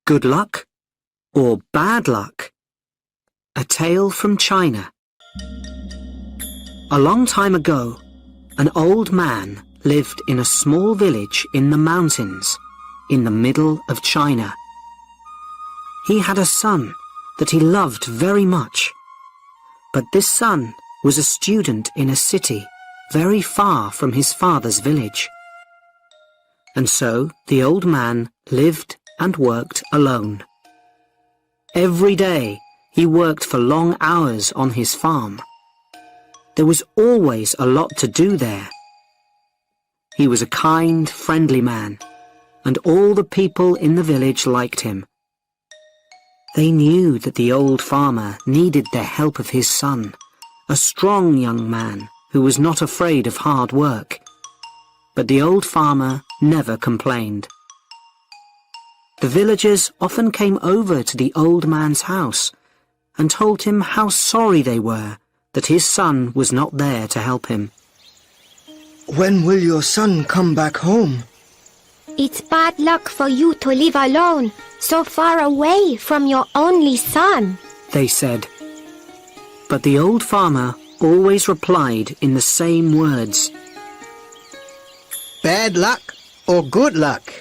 Good luck or bad luck? A tale from China. A long time ago, an old man lived in a small village in the mountains in the middle of China. He had a son that he loved very much, but this son was a student in a city very far from his father's village. And so the old man lived and worked alone. Every day he worked for long hours on his farm. There was always a lot to do there. He was a kind, friendly man, and all the people in the village liked him. They knew that the old farmer needed the help of his son, a strong young man who was not afraid of hard work. But the old farmer never complained. The villagers often came over to the old man's house and told him how sorry they were that his son was not there to help him. When will your son come back home? It's bad luck for you to live alone, so far away from your only son, they said. But the old farmer always replied in the same words. Bad luck or good luck?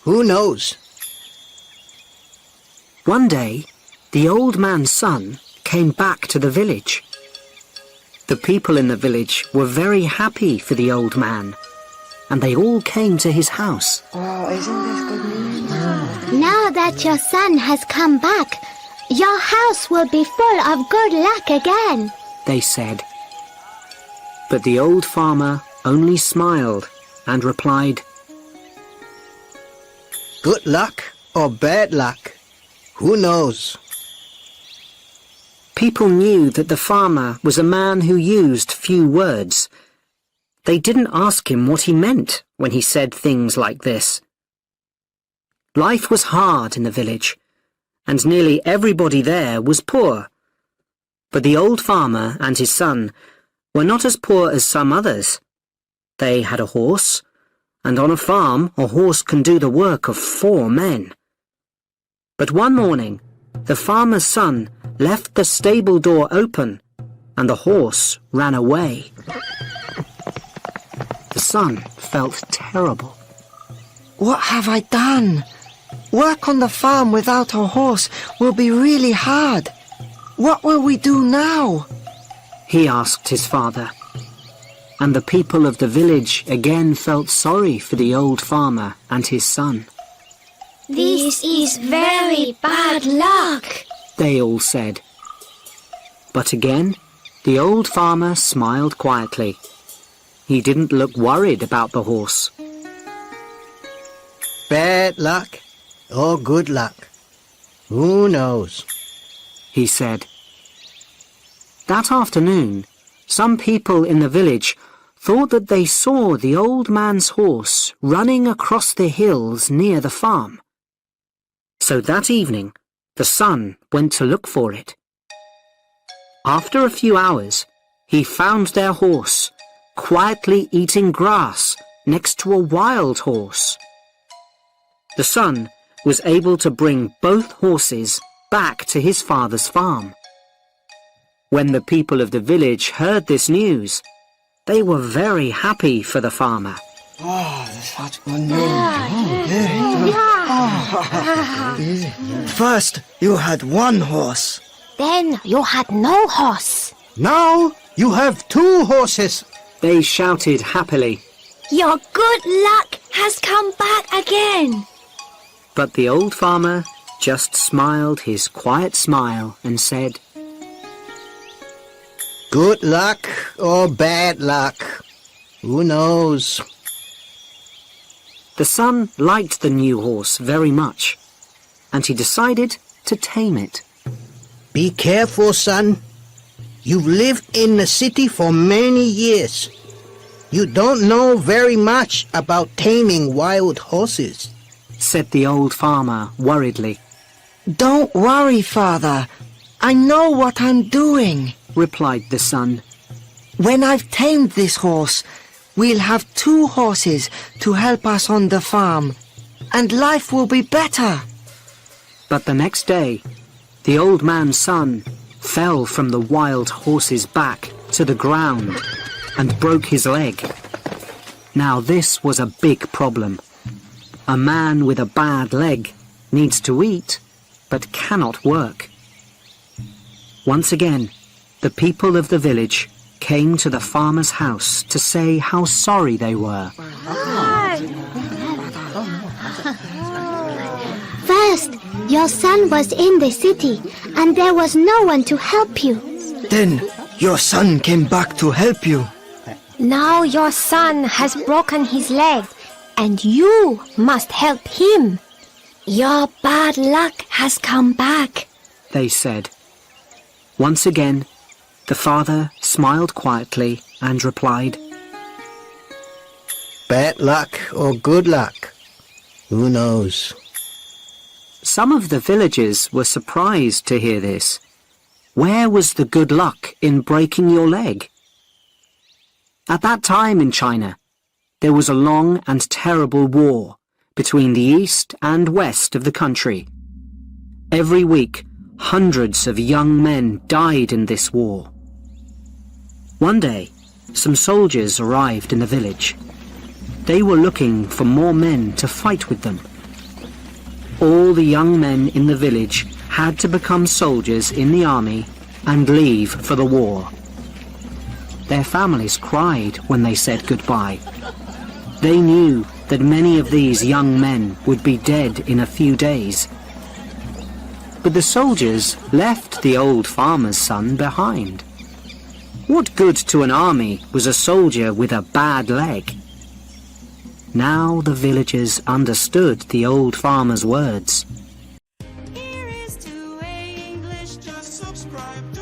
Who knows? One day, the old man's son came back to the village. The people in the village were very happy for the old man, and they all came to his house. Oh, isn't this good news? now that your son has come back, your house will be full of good luck again, they said. But the old farmer only smiled and replied, Good luck or bad luck? Who knows? People knew that the farmer was a man who used few words. They didn't ask him what he meant when he said things like this. Life was hard in the village, and nearly everybody there was poor. But the old farmer and his son were not as poor as some others. They had a horse, and on a farm a horse can do the work of 4 men. But one morning, the farmer's son left the stable door open, and the horse ran away. The son felt terrible. What have I done? Work on the farm without a horse will be really hard. What will we do now? He asked his father. And the people of the village again felt sorry for the old farmer and his son. This is very bad luck, they all said. But again, the old farmer smiled quietly. He didn't look worried about the horse. Bad luck or good luck? Who knows? He said. That afternoon, some people in the village thought that they saw the old man's horse running across the hills near the farm. So that evening, the son went to look for it. After a few hours, he found their horse quietly eating grass next to a wild horse. The son was able to bring both horses back to his father's farm. When the people of the village heard this news, they were very happy for the farmer. Oh, that's such good news. First, you had 1 horse. Then you had no horse. Now, you have 2 horses. They shouted happily. Your good luck has come back again. But the old farmer just smiled his quiet smile and said, Good luck or bad luck? Who knows? The son liked the new horse very much, and he decided to tame it. Be careful, son. You've lived in the city for many years. You don't know very much about taming wild horses, said the old farmer worriedly. Don't worry, father. I know what I'm doing, replied the son. When I've tamed this horse, we'll have 2 horses to help us on the farm, and life will be better. But the next day, the old man's son fell from the wild horse's back to the ground and broke his leg. Now this was a big problem. A man with a bad leg needs to eat, but cannot work. Once again, the people of the village came to the farmer's house to say how sorry they were. First, your son was in the city, and there was no one to help you. Then your son came back to help you. Now your son has broken his leg, and you must help him. Your bad luck has come back, They said. Once again, the father smiled quietly and replied, Bad luck or good luck? Who knows? Some of the villagers were surprised to hear this. Where was the good luck in breaking your leg? At that time in China, there was a long and terrible war between the east and west of the country. Every week, hundreds of young men died in this war. One day, some soldiers arrived in the village. They were looking for more men to fight with them. All the young men in the village had to become soldiers in the army and leave for the war. Their families cried when they said goodbye. They knew that many of these young men would be dead in a few days. But the soldiers left the old farmer's son behind. What good to an army was a soldier with a bad leg? Now the villagers understood the old farmer's words. Here is to English, just subscribe to